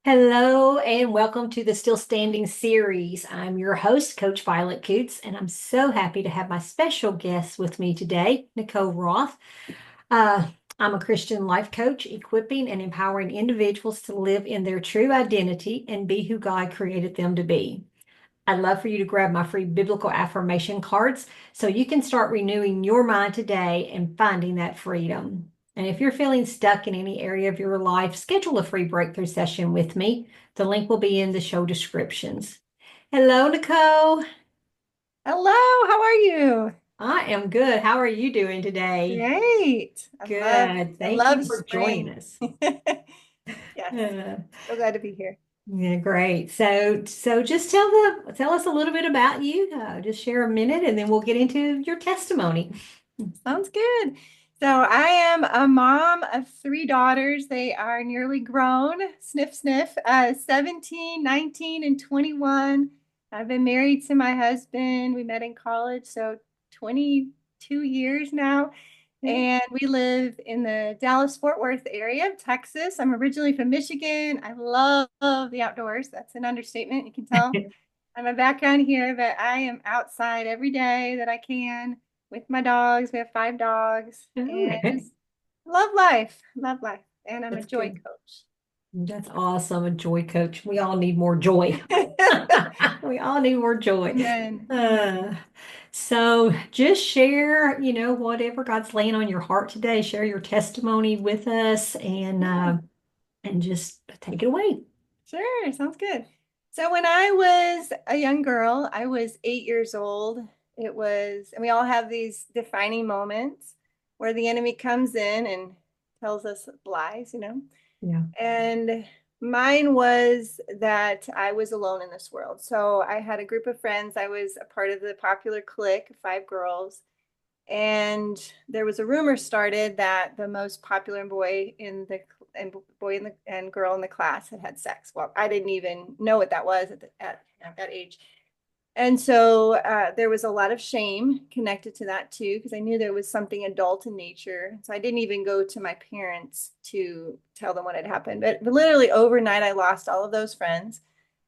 Hello and welcome to the Still Standing series. I'm your host, Coach Violet Coots, and I'm so happy to have my special guest with me today, Nicole Roth. Uh, I'm a Christian life coach, equipping and empowering individuals to live in their true identity and be who God created them to be. I'd love for you to grab my free biblical affirmation cards so you can start renewing your mind today and finding that freedom. And if you're feeling stuck in any area of your life, schedule a free breakthrough session with me. The link will be in the show descriptions. Hello, Nicole. Hello, how are you? I am good. How are you doing today? Great. I love Good. I Thank love you for joining spring. us. Yes. Uh, So glad to be here. yeah, great. So just tell us a little bit about you. Just share a minute, and then we'll get into your testimony. Sounds good. So I am a mom of three daughters. They are nearly grown, sniff, sniff, 17, 19, and 21. I've been married to my husband. We met in college, so 22 years now. And we live in the Dallas-Fort Worth area of Texas. I'm originally from Michigan. I love the outdoors. That's an understatement. You can tell I'm a background here, but I am outside every day that I can with my dogs. We have five dogs and Okay. just love life, love life. And I'm a That's joy good. coach. That's awesome. A joy coach. We all need more joy. We all need more joy. Amen. Amen. Uh, so just share, whatever God's laying on your heart today. Share your testimony with us Yeah, and just take it away. sure. Sounds good. So when I was a young girl, I was 8 years old. And we all have these defining moments where the enemy comes in and tells us lies. Yeah. And mine was that I was alone in this world. So I had a group of friends. I was a part of the popular clique, five girls. And there was a rumor started that the most popular boy in the and girl in the class had sex. Well, I didn't even know what that was at that age. And so there was a lot of shame connected to that too, because I knew there was something adult in nature. So I didn't even go to my parents to tell them what had happened. But literally overnight, I lost all of those friends.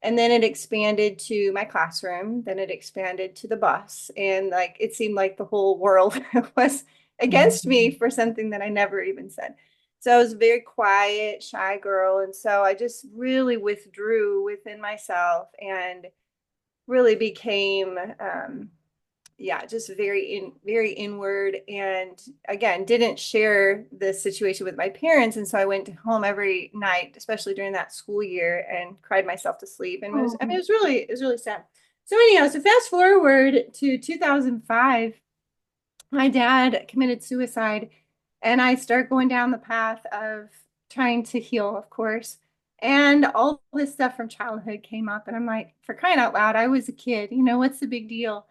And then it expanded to my classroom. Then it expanded to the bus. And like it seemed like the whole world was against me for something that I never even said. So I was a very quiet, shy girl. And so I just really withdrew within myself and really became yeah, just very inward, and again didn't share the situation with my parents. And so I went home every night, especially during that school year, and cried myself to sleep. And was I mean Oh, it was really sad. So anyhow, so fast forward to 2005, my dad committed suicide, and I start going down the path of trying to heal, of course. And all this stuff from childhood came up, and I'm like, for crying out loud, I was a kid, what's the big deal?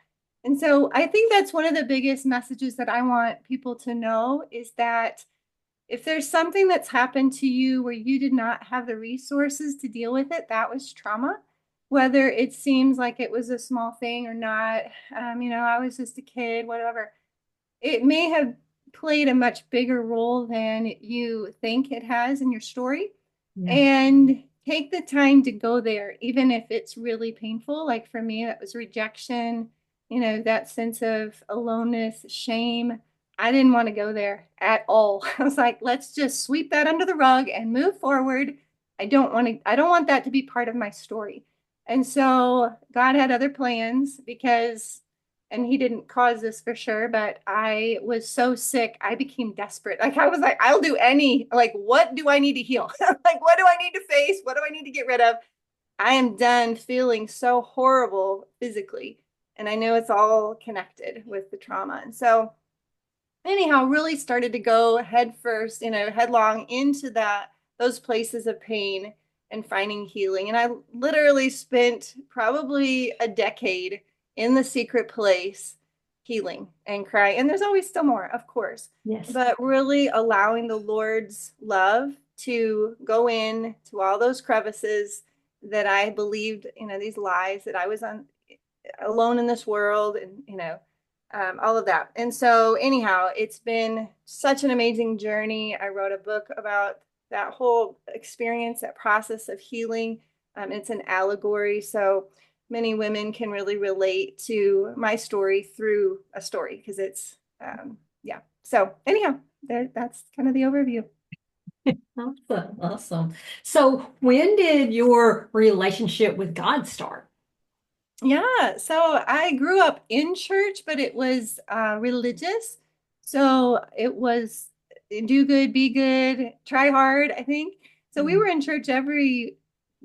And so I think that's one of the biggest messages that I want people to know is that if there's something that's happened to you where you did not have the resources to deal with it, that was trauma. Whether it seems like it was a small thing or not, I was just a kid, whatever, it may have played a much bigger role than you think it has in your story. yeah. And take the time to go there, even if it's really painful. Like for me, that was rejection, that sense of aloneness, shame. I didn't want to go there at all. I was like, let's just sweep that under the rug and move forward. I don't want that to be part of my story. And so God had other plans because, and he didn't cause this for sure, but I was so sick. I became desperate. Like I was like, I'll do like, what do I need to heal? Like, what do I need to face? What do I need to get rid of? I am done feeling so horrible physically. And I know it's all connected with the trauma. And so anyhow, really started to go head first, headlong into those places of pain and finding healing. And I literally spent probably a decade in the secret place healing and crying. And there's always still more, of course, Yes. but really allowing the Lord's love to go in to all those crevices that I believed, these lies that I was alone in this world, and all of that. And so anyhow, it's been such an amazing journey. I wrote a book about that whole experience, that process of healing. It's an allegory. So many women can really relate to my story through a story because yeah. So anyhow, that's kind of the overview. Awesome, awesome. So when did your relationship with God start? Yeah, so I grew up in church, but it was religious. So it was do good, be good, try hard, I think. So we were in church every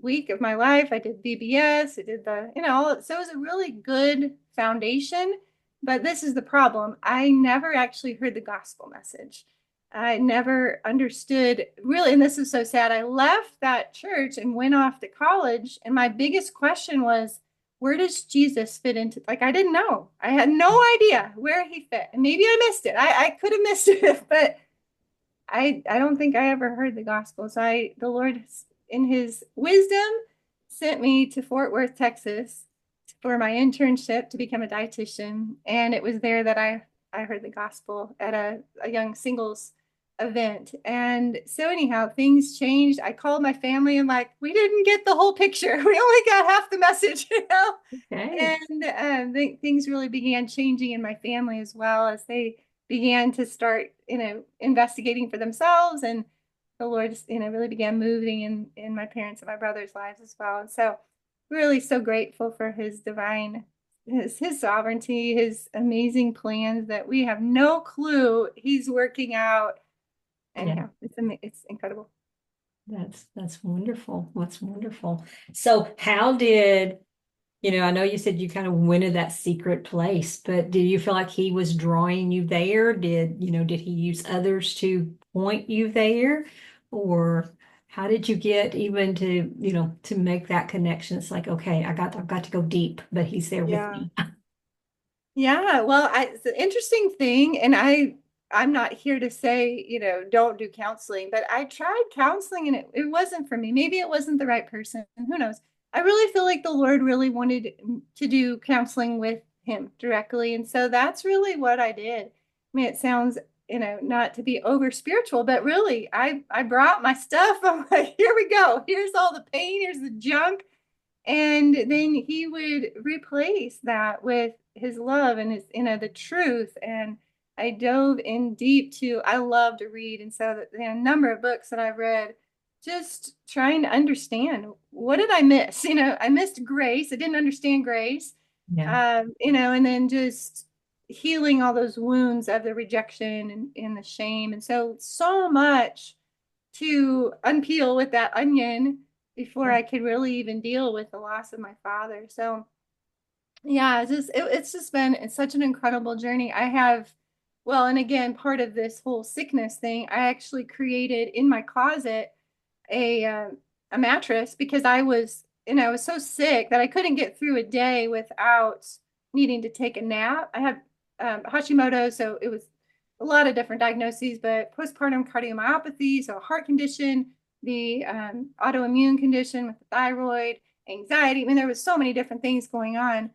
week of my life. I did VBS, I did so it was a really good foundation. But this is the problem. I never actually heard the gospel message. I never understood really, and this is so sad. I left that church and went off to college, and my biggest question was, where does Jesus fit into, like, I didn't know. I had no idea where he fit. And maybe I missed it. I could have missed it, but I don't think I ever heard the gospel. So the Lord in his wisdom sent me to Fort Worth, Texas for my internship to become a dietitian. And it was there that I heard the gospel at a young singles event. And so anyhow, things changed. I called my family and like, we didn't get the whole picture. We only got half the message, you know? Okay. And things really began changing in my family as well as they began to start, investigating for themselves. And the Lord, really began moving in my parents and my brother's lives as well. And so really so grateful for his divine, his sovereignty, his amazing plans that we have no clue he's working out. Yeah, Anyhow, it's incredible. that's wonderful. That's wonderful. So how did, I know you said you kind of went to that secret place, but do you feel like he was drawing you there? Did he use others to point you there? Or how did you get even to make that connection? It's like, okay, I've got to go deep, but he's there with Yeah. me. Yeah, well, it's an interesting thing, and I'm not here to say, don't do counseling, but I tried counseling and it wasn't for me. Maybe it wasn't the right person. Who knows? I really feel like the Lord really wanted to do counseling with him directly, and so that's really what I did. I mean, it sounds, not to be over spiritual, but really, I brought my stuff. I'm like, here we go. Here's all the pain, here's the junk. And then he would replace that with his love and his, the truth. And I dove in deep to, I love to read. And so a number of books that I've read, just trying to understand what did I miss? I missed grace. I didn't understand grace. Yeah. And then just healing all those wounds of the rejection and the shame. And so much to unpeel with that onion before I could really even deal with the loss of my father. So yeah, it's just been such an incredible journey. I have, well, and again, part of this whole sickness thing, I actually created in my closet a uh, a mattress because I was so sick that I couldn't get through a day without needing to take a nap. I have Hashimoto, so it was a lot of different diagnoses, but postpartum cardiomyopathy, so a heart condition, the autoimmune condition with the thyroid, anxiety. I mean, there was so many different things going on.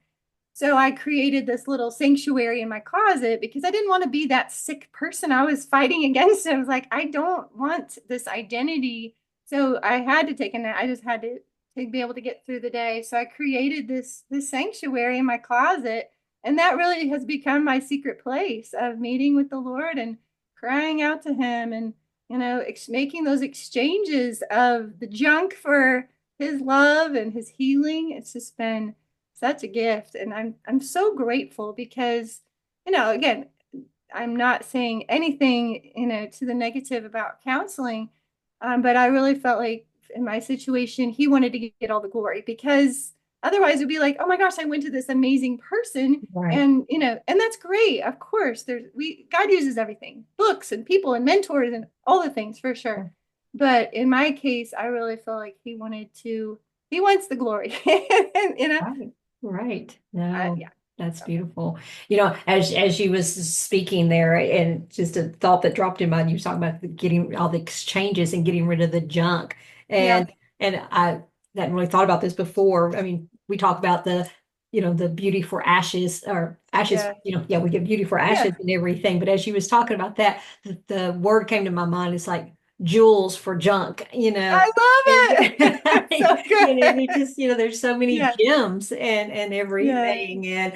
So I created this little sanctuary in my closet because I didn't want to be that sick person. I was fighting against it. I was like, I don't want this identity. So I had to take a nap. I just had to be able to get through the day. So I created this sanctuary in my closet, and that really has become my secret place of meeting with the Lord and crying out to him and making those exchanges of the junk for his love and his healing. It's just been such a gift, and I'm so grateful because again, I'm not saying anything to the negative about counseling, but I really felt like in my situation he wanted to get all the glory because otherwise it'd be like, oh my gosh, I went to this amazing person. Right. And and that's great, of course. God uses everything, books and people and mentors and all the things for sure, but in my case I really feel like he wants the glory. And Right. Right. No, yeah. that's So, beautiful. As you was speaking there, and just a thought that dropped in mind, you were talking about getting all the exchanges and getting rid of the junk. yeah, And I hadn't really thought about this before. I mean, we talk about the beauty for ashes or ashes, yeah, yeah, we get beauty for yeah, ashes and everything. But as you was talking about that, the word came to my mind. It's like jewels for junk, you know. I love And, it. It's so he good. just, there's so many Yeah. gems and Yeah. everything. And,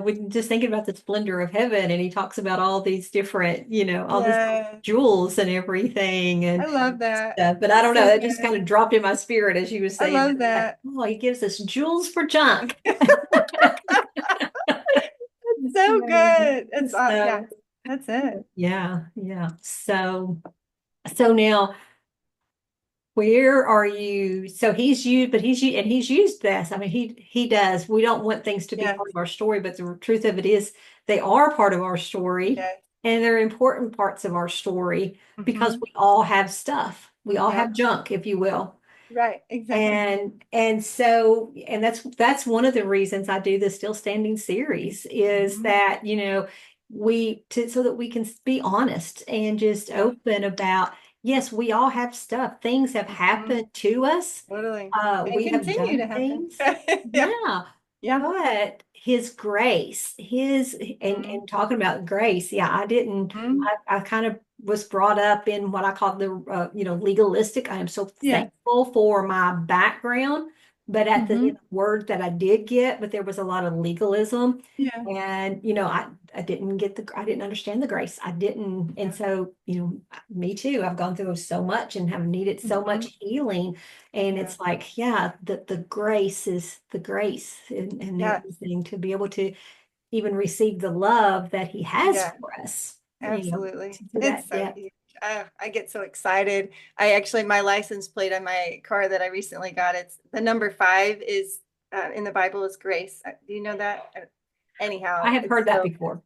we just thinking about the splendor of heaven, and he talks about all these different, all these Yeah. jewels and everything I and love that. stuff. But I It's don't know, so it just kind of good. dropped in my spirit as you were I saying love that. Like, that. oh, he gives us jewels for junk. So good. It's yeah, So, that's it. yeah, yeah. So now, where are you? So he's used this. I mean, he does. We don't want things to be Yes, part of our story, but the truth of it is they are part of our story, yes. and they're important parts of our story because Hmm. we all have stuff. We all Yeah, have junk, if you will. right, exactly. And that's one of the reasons I do the Still Standing series is Hmm. that, so that we can be honest and just Yeah. open about, yes, we all have stuff. Things have Hmm. happened to us. Totally. And We have continue to done happen. things. Yeah. Yeah. Yeah. But his grace, Hmm. and talking about grace, yeah, Hmm. I kind of was brought up in what I call the, legalistic. I am so Yeah. thankful for my background, but at the Hmm. word that I did get, but there was a lot of legalism. Yeah. And, I didn't understand the grace. I didn't. And Yeah. so, me too. I've gone through so much and have needed so Hmm. much healing. And Yeah. it's like, yeah, the grace is the grace and Yes. everything to be able to even receive the love that he has Yeah. for us, Absolutely. to It's that so depth. huge. I get so excited. I actually, my license plate on my car that I recently got, it's the number 5 is in the Bible is grace. Do you know that? I Anyhow, have it's heard that so, before.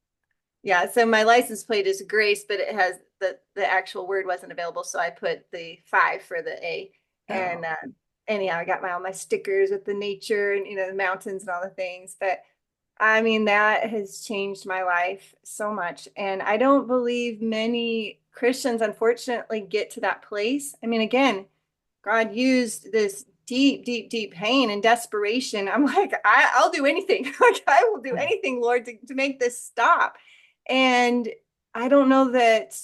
yeah. So my license plate is grace, but it has the actual word wasn't available. So I put the 5 for the A. And Oh, anyhow, I got all my stickers with the nature and, the mountains and all the things. But I mean, that has changed my life so much. And I don't believe many Christians, unfortunately, get to that place. I mean, again, God used this deep, deep, deep pain and desperation. I'm like, I'll do anything. Like, I will do anything, Lord, to make this stop. And I don't know that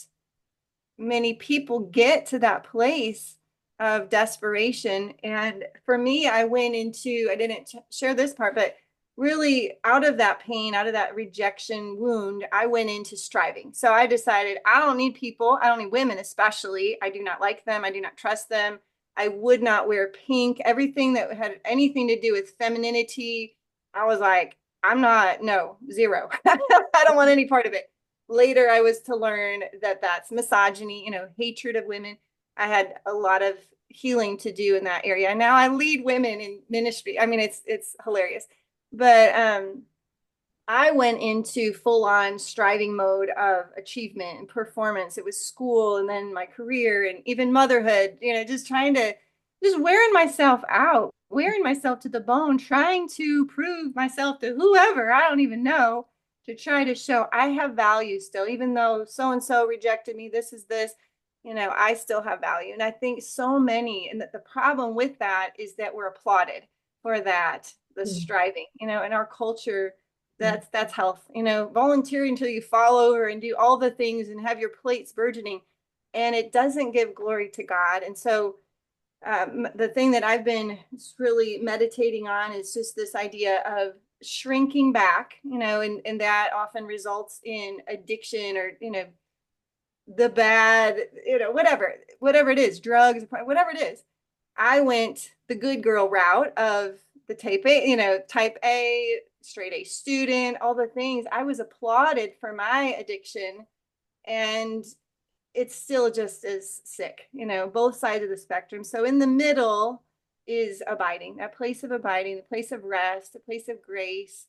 many people get to that place of desperation. And for me, I didn't share this part, but really out of that pain, out of that rejection wound, I went into striving. So I decided I don't need people. I don't need women, especially. I do not like them. I do not trust them. I would not wear pink. Everything that had anything to do with femininity, I was like, I'm not, no, zero. I don't want any part of it. Later, I was to learn that that's misogyny, hatred of women. I had a lot of healing to do in that area. And now I lead women in ministry. I mean, it's hilarious. But I went into full on striving mode of achievement and performance. It was school and then my career and even motherhood, just trying to, just wearing myself out, wearing myself to the bone, trying to prove myself to whoever, I don't even know, to try to show I have value still, even though so and so rejected me. This is this, I still have value. And I think so many, and that the problem with that is that we're applauded for that, the yeah, striving, in our culture yeah, that's health. Volunteer until you fall over and do all the things and have your plates burgeoning, and it doesn't give glory to God. And so the thing that I've been really meditating on is just this idea of shrinking back, and that often results in addiction or the bad, whatever it is, drugs, whatever it is. I went the good girl route of the type A, straight A student, all the things. I was applauded for my addiction, and it's still just as sick, both sides of the spectrum. So in the middle is abiding, that place of abiding, the place of rest, the place of grace.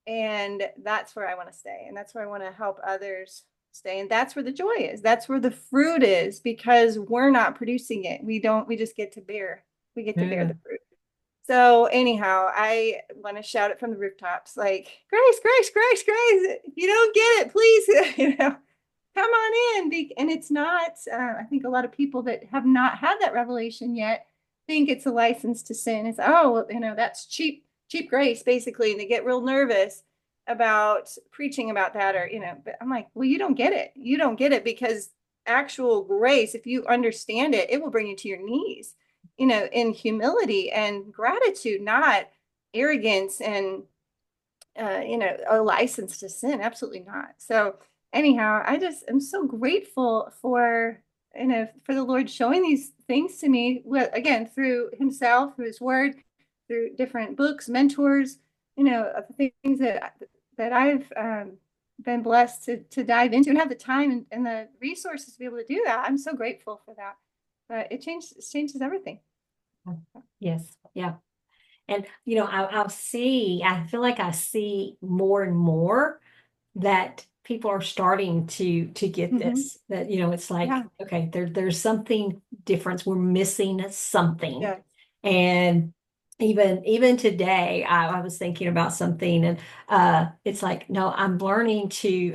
And that's where I want to stay. And that's where I want to help others stay. And that's where the joy is. That's where the fruit is, because we're not producing it. We just get to bear. We get to bear yeah. the fruit. So anyhow, I want to shout it from the rooftops, like, grace, grace, grace, grace. If you don't get it, please, come on in. And it's not, I think a lot of people that have not had that revelation yet think it's a license to sin. It's, oh, well, that's cheap, cheap grace, basically. And they get real nervous about preaching about that, or, but I'm like, well, you don't get it. You don't get it because actual grace, if you understand it, it will bring you to your knees, in humility and gratitude, not arrogance and a license to sin. Absolutely not. So anyhow, I just am so grateful for the Lord showing these things to me, again, through himself, through his word, through different books, mentors, of the things that I've been blessed to dive into and have the time and the resources to be able to do that. I'm so grateful for that. But it changes everything. Yes. Yeah. And I feel like I see more and more that people are starting to get Hmm. this, that, it's like, Yeah. okay, there's something different. We're missing something. Yeah. And even today, I was thinking about something, and it's like, no, I'm learning Absolutely.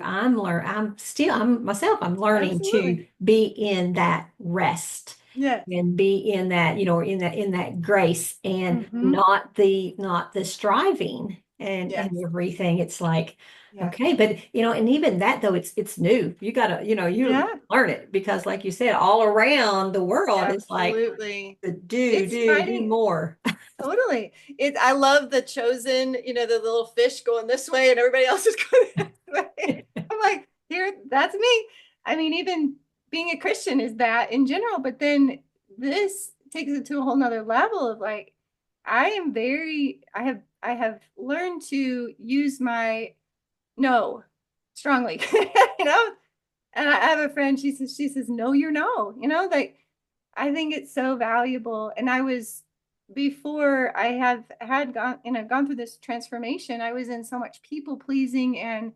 to be in that rest Yes. and be in that, in that grace, and Hmm. not the striving and Yes. everything. It's like, Yeah. okay, but and even that though, it's new. You gotta, you Yeah. learn it, because like you said, all around the world, it's like Absolutely. the do, It's do, do fighting. more. Totally. I love the chosen, the little fish going this way and everybody else is going this way. I'm like, here, that's me. I mean, even being a Christian is that in general, but then this takes it to a whole nother level of like, I have learned to use my no strongly, you know, and I have a friend, she says, no, you're no, like, I think it's so valuable. And before I have had gone through this transformation, I was in so much people pleasing and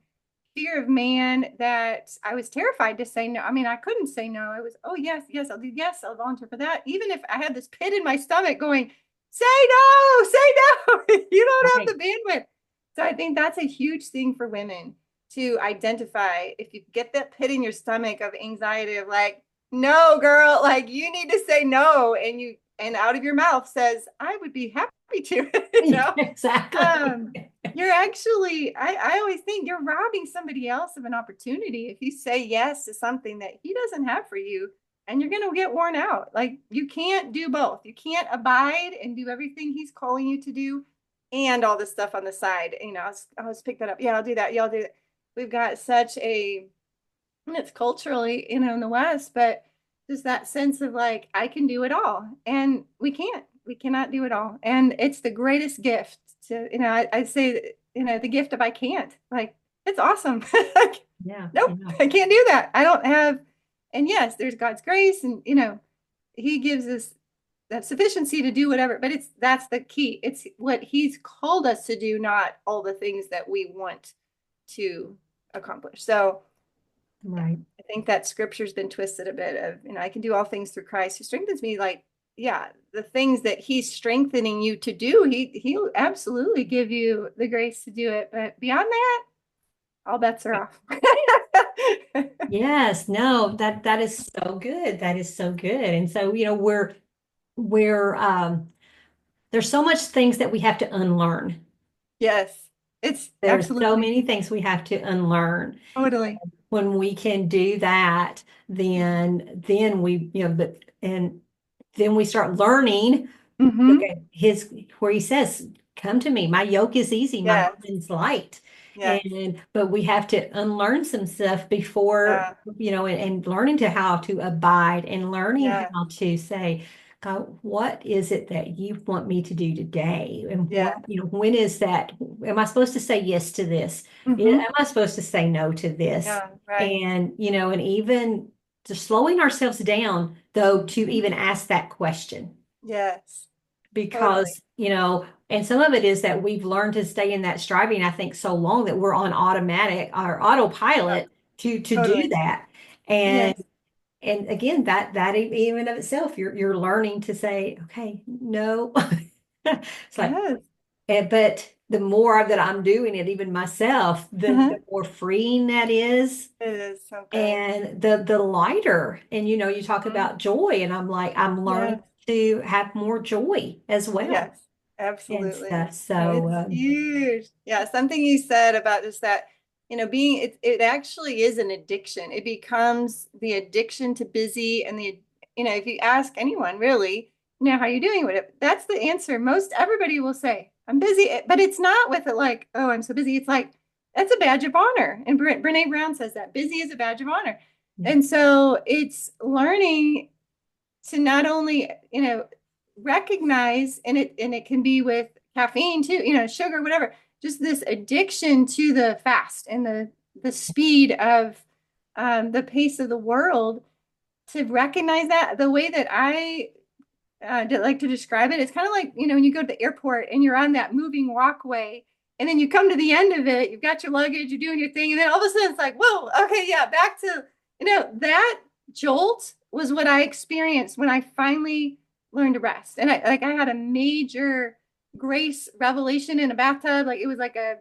fear of man that I was terrified to say no. I mean, I couldn't say no. I was, oh, yes, yes, I'll do, yes, I'll volunteer for that. Even if I had this pit in my stomach going, say no, say no, you don't Right. have the bandwidth. So I think that's a huge thing for women to identify. If you get that pit in your stomach of anxiety of like, no, girl, like you need to say no, and out of your mouth says, I would be happy to, Exactly. um, you're actually, I always think you're robbing somebody else of an opportunity if you say yes to something that he doesn't have for you, and you're going to get worn out. Like, you can't do both. You can't abide and do everything he's calling you to do and all this stuff on the side. I'll just pick that up. Yeah, I'll do that. Yeah, I'll do that. We've got such and it's culturally, in the West, but just that sense of like, I can do it all. And we cannot do it all. And it's the greatest gift to, I say, the gift of I can't. Like, it's awesome. Like, Yeah, nope, yeah. I can't do that. I don't have, and yes, there's God's grace, and He gives us that sufficiency to do whatever, but that's the key. It's what He's called us to do, not all the things that we want to accomplish. So Right. I think that scripture's been twisted a bit of, I can do all things through Christ who strengthens me. Like, yeah, the things that he's strengthening you to do, he'll absolutely give you the grace to do it. But beyond that, all bets are off. Yes, no, that is so good. That is so good. And so, we're there's so much things that we have to unlearn. Yes, it's There's so absolutely, many things we have to unlearn. totally. When we can do that, then we, and then we start learning. Mm-hmm. Okay, where he says, "Come to me, my yoke is easy, my Yes, burden's light." yes, But we have to unlearn some stuff before, yeah, and learning to how to abide, and learning yeah, how to say, God, what is it that you want me to do today? And yeah. when is that? Am I supposed to say yes to this? Mm-hmm. Am I supposed to say no to this? Yeah, right. And, and even just slowing ourselves down, though, to Mhm. even ask that question, Yes, totally. because, and some of it is that we've learned to stay in that striving, I think, so long that we're on automatic or Yeah, autopilot to do totally. that. And Yes, and again, that even of itself, you're learning to say, okay, no. It's like, yes. but the more that I'm doing it, even myself, the Uh-huh. more freeing that is, It is so good. and the lighter. And you talk Mhm. about joy, and I'm like, I'm learning Yes. to have more joy as well Yes, and absolutely. stuff. No, So it's huge. Yeah, something you said about just that. being it actually is an addiction. It becomes the addiction to busy and if you ask anyone really, how you doing with it, that's the answer. Most everybody will say, I'm busy, but it's not with it like, oh, I'm so busy. It's like, that's a badge of honor. And Brene Brown says that busy is a badge of honor. Yeah. And so it's learning to not only, recognize, and it can be with caffeine too, sugar, whatever, just this addiction to the fast and the speed of the pace of the world, to recognize that. The way that I like to describe it, it's kind of like, when you go to the airport and you're on that moving walkway, and then you come to the end of it, you've got your luggage, you're doing your thing, and then all of a sudden it's like, whoa, okay, yeah, back to, that jolt was what I experienced when I finally learned to rest. And I had a major grace revelation in a bathtub. Like, it was like a,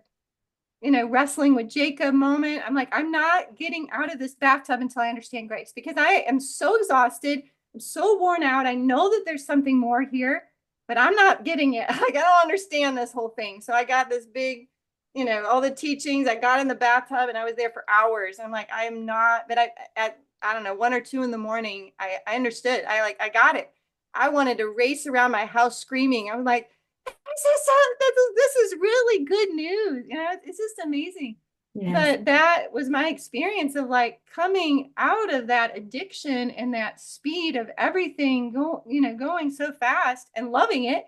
wrestling with Jacob moment. I'm like, I'm not getting out of this bathtub until I understand grace, because I am so exhausted. I'm so worn out. I know that there's something more here, but I'm not getting it. Like, I don't understand this whole thing. So I got this big, all the teachings. I got in the bathtub and I was there for hours. I'm like, I am not, but I don't know, 1 or 2 in the morning, I understood. I got it. I wanted to race around my house screaming. I was like, this is really good news. It's just amazing. Yes. But that was my experience of like coming out of that addiction and that speed of everything going so fast and loving it.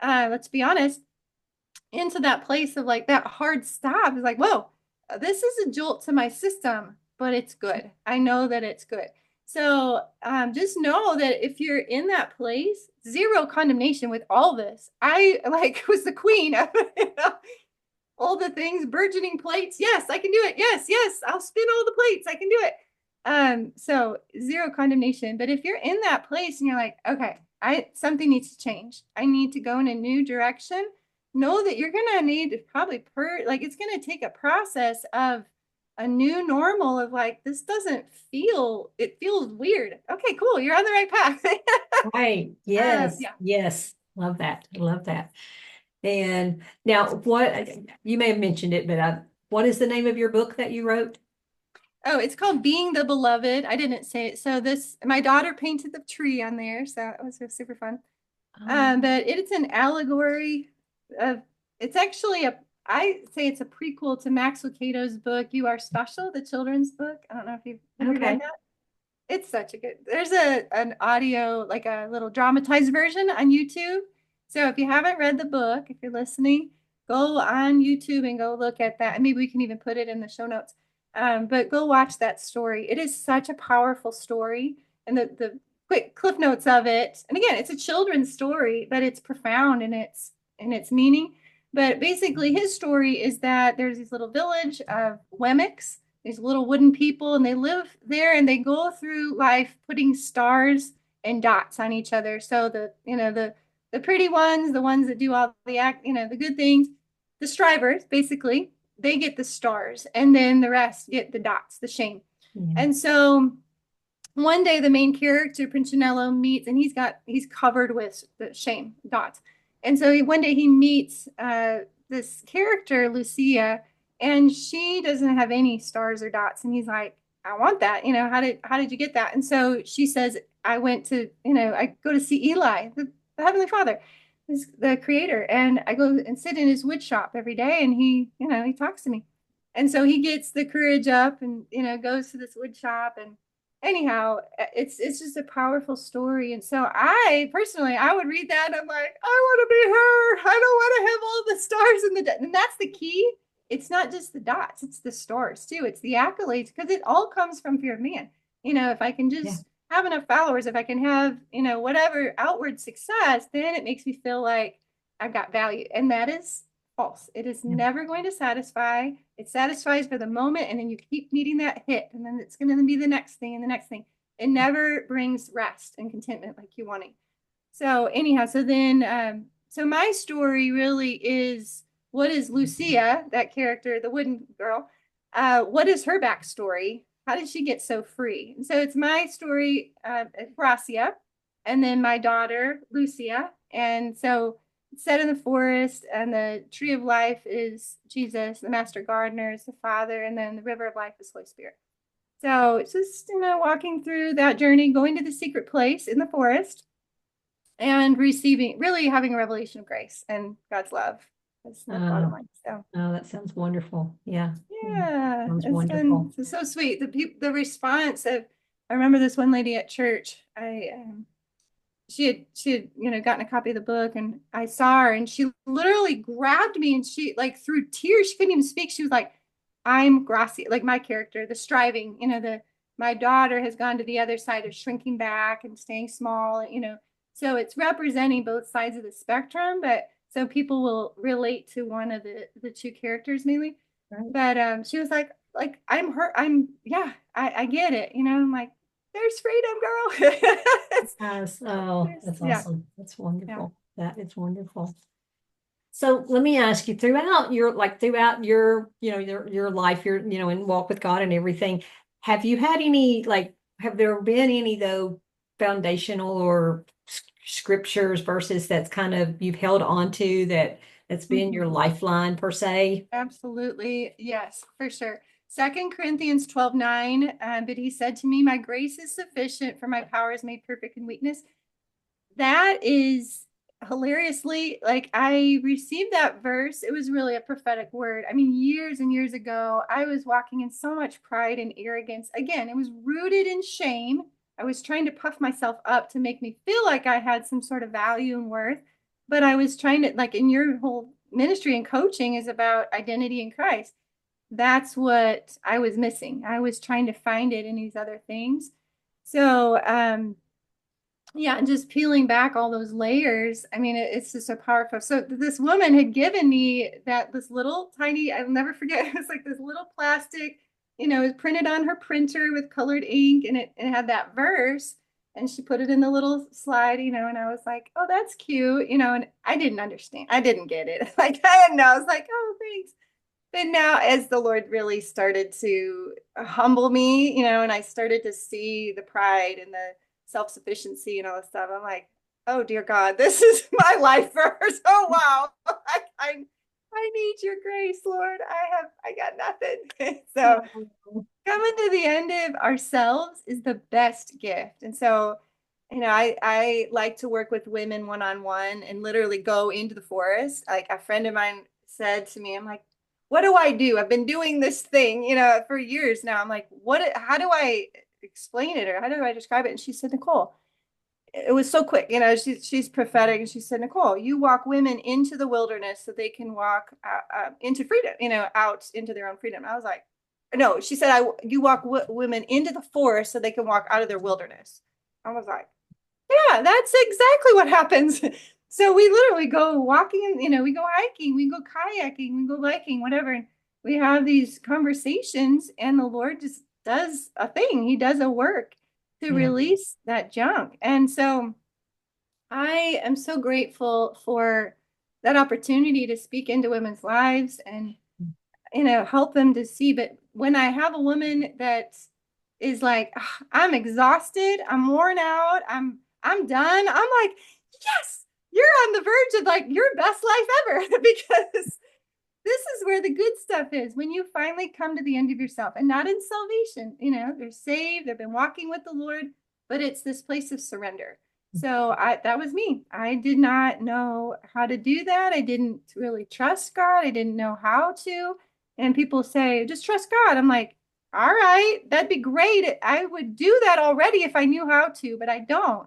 Let's be honest, into that place of like that hard stop is like, whoa, this is a jolt to my system, but it's good. I know that it's good. So just know that if you're in that place, zero condemnation with all this. I like was the queen of all the things, burgeoning plates. Yes, I can do it. Yes, yes, I'll spin all the plates. I can do it. So zero condemnation. But if you're in that place and you're like, okay, something needs to change. I need to go in a new direction. Know that you're gonna need to probably like it's gonna take a process of a new normal of like, this doesn't feel, it feels weird. Okay, cool. You're on the right path. Right. Yes. Yeah. Yes. Love that. Love that. And now, what you may have mentioned it, but what is the name of your book that you wrote? Oh, it's called Being the Beloved. I didn't say it. So my daughter painted the tree on there. So it was super fun. But it's an allegory of, it's actually I say it's a prequel to Max Lucado's book, You Are Special, the children's book. I don't know if have you read Okay. that? It's such a good, there's an audio, like a little dramatized version on YouTube. So if you haven't read the book, if you're listening, go on YouTube and go look at that. And maybe we can even put it in the show notes. But go watch that story. It is such a powerful story. And the quick cliff notes of it. And again, it's a children's story, but it's profound in its meaning. But basically his story is that there's this little village of Wemmicks, these little wooden people, and they live there and they go through life putting stars and dots on each other. So the pretty ones, the ones that do all the the good things, the strivers, basically, they get the stars, and then the rest get the dots, the shame. Yeah. And so one day the main character Pinchinello meets, and he's covered with the shame dots. And so one day he meets this character Lucia, and she doesn't have any stars or dots, and he's like, I want that. How did you get that? And so she says, I went to, I go to see Eli, the Heavenly Father, the creator, and I go and sit in his wood shop every day, and he talks to me. And so he gets the courage up and goes to this wood shop. And anyhow, it's just a powerful story. And so I personally, I would read that and I'm like, I want to be her. I don't want to have all the stars in the and that's the key. It's not just the dots, it's the stars too. It's the accolades, because it all comes from fear of man. If I can Yeah. just have enough followers, if I can have, whatever outward success, then it makes me feel like I've got value. And that is false. It is Yeah. never going to satisfy. It satisfies for the moment, and then you keep needing that hit, and then it's going to be the next thing and the next thing. It never brings rest and contentment like you wanting. So anyhow, so my story really is, what is Lucia, that character, the wooden girl? What is her backstory? How did she get so free? And so it's my story, Gracia, and then my daughter, Lucia. And so set in the forest, and the tree of life is Jesus, the master gardener is the Father, and then the river of life is Holy Spirit. So it's just, walking through that journey, going to the secret place in the forest and receiving, really having a revelation of grace and God's love. That's the bottom Oh, line. So oh, that sounds wonderful. Yeah. yeah, Sounds it's been wonderful. so sweet. The response of, I remember this one lady at church. She had gotten a copy of the book, and I saw her, and she literally grabbed me, and she, like, through tears, she couldn't even speak. She was like, I'm Gracia, like my character, the striving, the my daughter has gone to the other side of shrinking back and staying small, so it's representing both sides of the spectrum, but so people will relate to one of the two characters mainly. Right. But she was like I'm her, yeah, I get it, I'm like, there's freedom, girl. Yes. Oh, that's Yeah, awesome. That's yeah. wonderful. That is wonderful. So let me ask you, throughout your life, and walk with God and everything, have you had any, have there been any, though, foundational or scriptures, verses that's kind of you've held on to that's been your Mhm. lifeline per se? Absolutely. Yes, for sure. 2 Corinthians 12:9. But he said to me, my grace is sufficient, for my power is made perfect in weakness. That is hilariously, like, I received that verse. It was really a prophetic word. I mean, years and years ago, I was walking in so much pride and arrogance. Again, it was rooted in shame. I was trying to puff myself up to make me feel like I had some sort of value and worth. But I was trying to, like, in your whole ministry and coaching is about identity in Christ. That's what I was missing. I was trying to find it in these other things. So, yeah, and just peeling back all those layers. I mean, it's just so powerful. So this woman had given me this little tiny, I'll never forget, it was like this little plastic, it was printed on her printer with colored ink, and it had that verse, and she put it in the little slide, and I was like, oh, that's cute, and I didn't understand. I didn't get it. Like, I didn't know. I was like, oh, thanks. But now, as the Lord really started to humble me, and I started to see the pride and the self-sufficiency and all this stuff, I'm like, oh dear God, this is my life verse. Oh wow. I need your grace, Lord. I got nothing. So Oh, coming to the end of ourselves is the best gift. And so, I like to work with women one-on-one and literally go into the forest. Like, a friend of mine said to me, I'm like, what do I do? I've been doing this thing, for years now. I'm like, how do I explain it, or how do I describe it? And she said, Nicole, it was so quick. She's prophetic, and she said, Nicole, you walk women into the wilderness so they can walk into freedom, out into their own freedom. I was like, no, she said, you walk women into the forest so they can walk out of their wilderness. I was like, yeah, that's exactly what happens. So we literally go walking, we go hiking, we go kayaking, we go biking, whatever. And we have these conversations, and the Lord just does a thing. He does a work to yeah. release that junk. And so I am so grateful for that opportunity to speak into women's lives and, help them to see. But when I have a woman that is like, "Ugh, I'm exhausted, I'm worn out, I'm done," I'm like, yes, you're on the verge of, like, your best life ever. Because this is where the good stuff is, when you finally come to the end of yourself, and not in salvation. They're saved, they've been walking with the Lord, but it's this place of surrender. So that was me. I did not know how to do that. I didn't really trust God. I didn't know how to. And people say, just trust God. I'm like, all right, that'd be great. I would do that already if I knew how to, but I don't.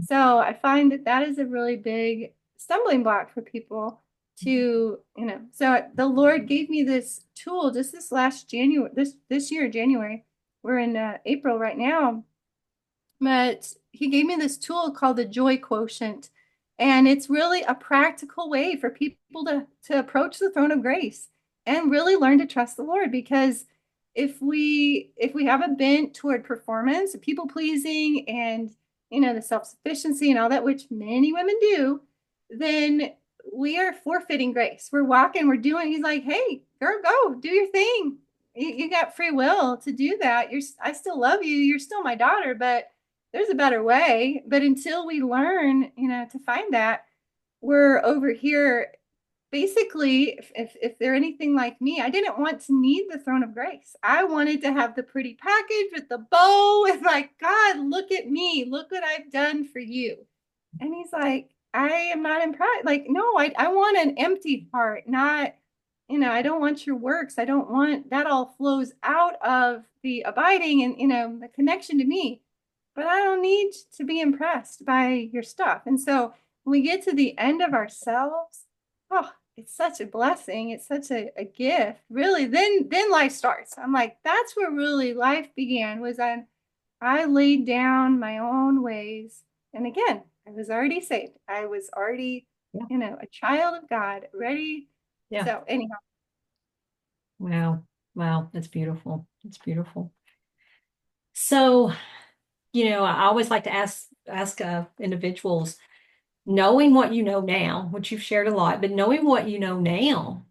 So I find that is a really big stumbling block for people to, so the Lord gave me this tool just this last January, this year, January. We're in April right now, but he gave me this tool called the joy quotient. And it's really a practical way for people to approach the throne of grace and really learn to trust the Lord. Because if we have a bent toward performance, people pleasing, and the self-sufficiency and all that, which many women do, then we are forfeiting grace. We're walking, we're doing, he's like, hey, girl, go do your thing. You got free will to do that. I still love you. You're still my daughter, but there's a better way. But until we learn, to find that, were over here. Basically, if they're anything like me, I didn't want to need the throne of grace. I wanted to have the pretty package with the bow, with like, God, look at me, look what I've done for you. And he's like, I am not impressed. Like, no, I want an empty heart, not, I don't want your works. I don't want that all flows out of the abiding and, the connection to me. But I don't need to be impressed by your stuff. And so when we get to the end of ourselves, oh, it's such a blessing. It's such a gift. Really, then life starts. I'm like, that's where really life began, was I laid down my own ways. And again, I was already saved. I was already, Yeah. a child of God, ready. Yeah. So anyhow, Wow. Wow. That's beautiful. That's beautiful. So, I always like to ask individuals, knowing what you know now, which you've shared a lot, but knowing what you know now,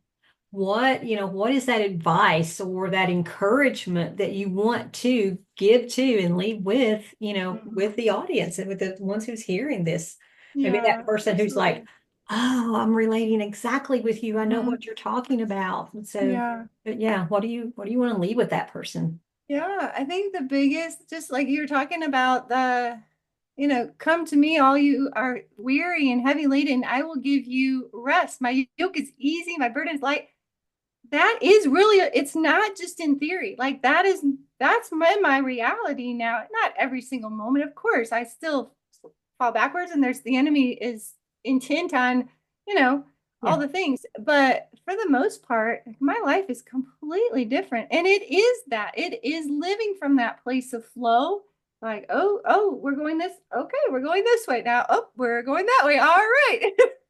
what is that advice or that encouragement that you want to give to and leave with, with the audience and with the ones who's hearing this? Maybe that yeah, person who's like, absolutely. oh, I'm relating exactly with you. I know Mhm. what you're talking about. And so, Yeah. but yeah, what do you want to leave with that person? Yeah, I think the biggest, just like you were talking about, come to me, all you are weary and heavy laden, I will give you rest. My yoke is easy, my burden is light. That is really, it's not just in theory. Like that's my reality now. Not every single moment, of course. I still fall backwards, and the enemy is intent on, you know, all Yeah. the things. But for the most part, my life is completely different. And it is living from that place of flow. Like, oh, we're going this. Okay, we're going this way now. Oh, we're going that way. All right.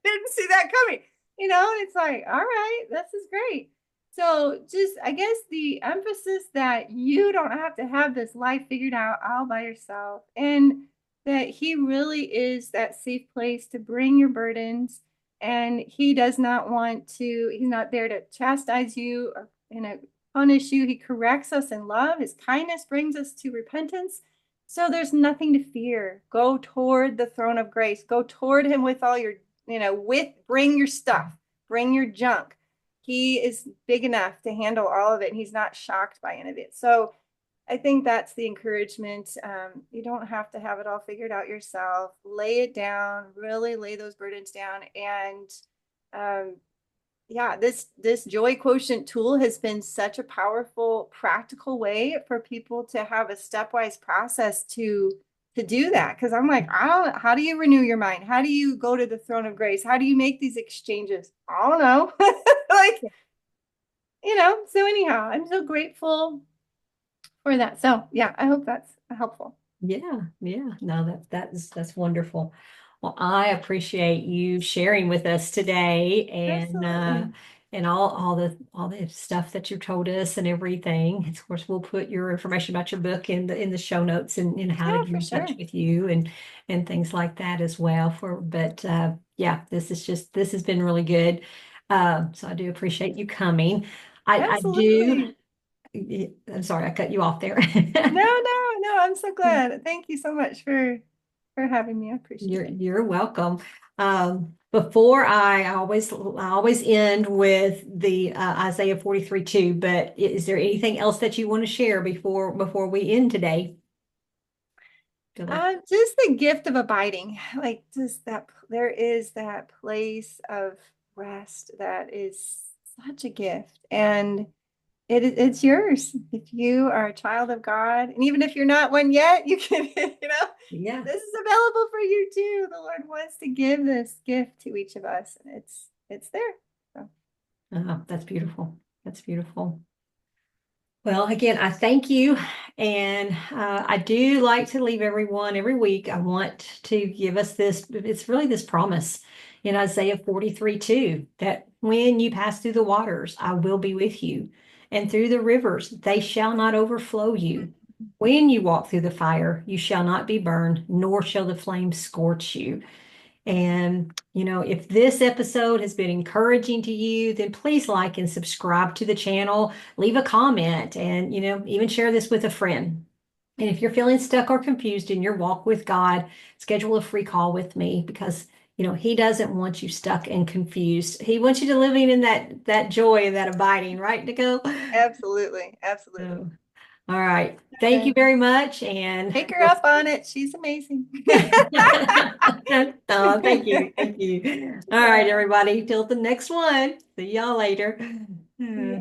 Didn't see that coming. And it's like, all right, this is great. So just, I guess the emphasis that you don't have to have this life figured out all by yourself, and that he really is that safe place to bring your burdens. And he does not want to, he's not there to chastise you or, punish you. He corrects us in love. His kindness brings us to repentance. So there's nothing to fear. Go toward the throne of grace. Go toward him with all your, bring your stuff, bring your junk. He is big enough to handle all of it, and he's not shocked by any of it. So I think that's the encouragement. You don't have to have it all figured out yourself. Lay it down, really lay those burdens down. And um, yeah, this joy quotient tool has been such a powerful, practical way for people to have a stepwise process to do that. Because I'm like, I don't. How do you renew your mind? How do you go to the throne of grace? How do you make these exchanges? I don't know. Like, So anyhow, I'm so grateful for that. So yeah, I hope that's helpful. Yeah, yeah. No, that's wonderful. Well, I appreciate you sharing with us today Absolutely. and all the stuff that you told us and everything. Of course, we'll put your information about your book in the show notes and how to Yeah, get for in touch sure. with you and things like that as well. But yeah, this has been really good. So I do appreciate you coming. I do. Absolutely. I'm sorry, I cut you off there. No, no, no. I'm so glad. Thank you so much for having me. I appreciate it. You're welcome. Before I always end with the Isaiah 43:2, but is there anything else that you want to share before we end today? Feel like Just the gift of abiding, like just that there is that place of rest that is such a gift, and it's yours if you are a child of God, and even if you're not one yet, you can, yeah, this is available for you too. The Lord wants to give this gift to each of us, and it's there. So that's beautiful. That's beautiful. Well, again, I thank you. And I do like to leave everyone every week. I want to give us it's really this promise in Isaiah 43:2, that when you pass through the waters, I will be with you. And through the rivers, they shall not overflow you. When you walk through the fire, you shall not be burned, nor shall the flames scorch you. And, if this episode has been encouraging to you, then please like and subscribe to the channel, leave a comment, and, even share this with a friend. And if you're feeling stuck or confused in your walk with God, schedule a free call with me because He doesn't want you stuck and confused. He wants you to living in that joy and that abiding, right, Nicole? Absolutely. Absolutely. So, all right. Thank you Okay. very much. And Take her we'll up on it. She's amazing. oh, thank you. Thank you. All right, Yeah. everybody. Till the next one. See y'all later. Yeah.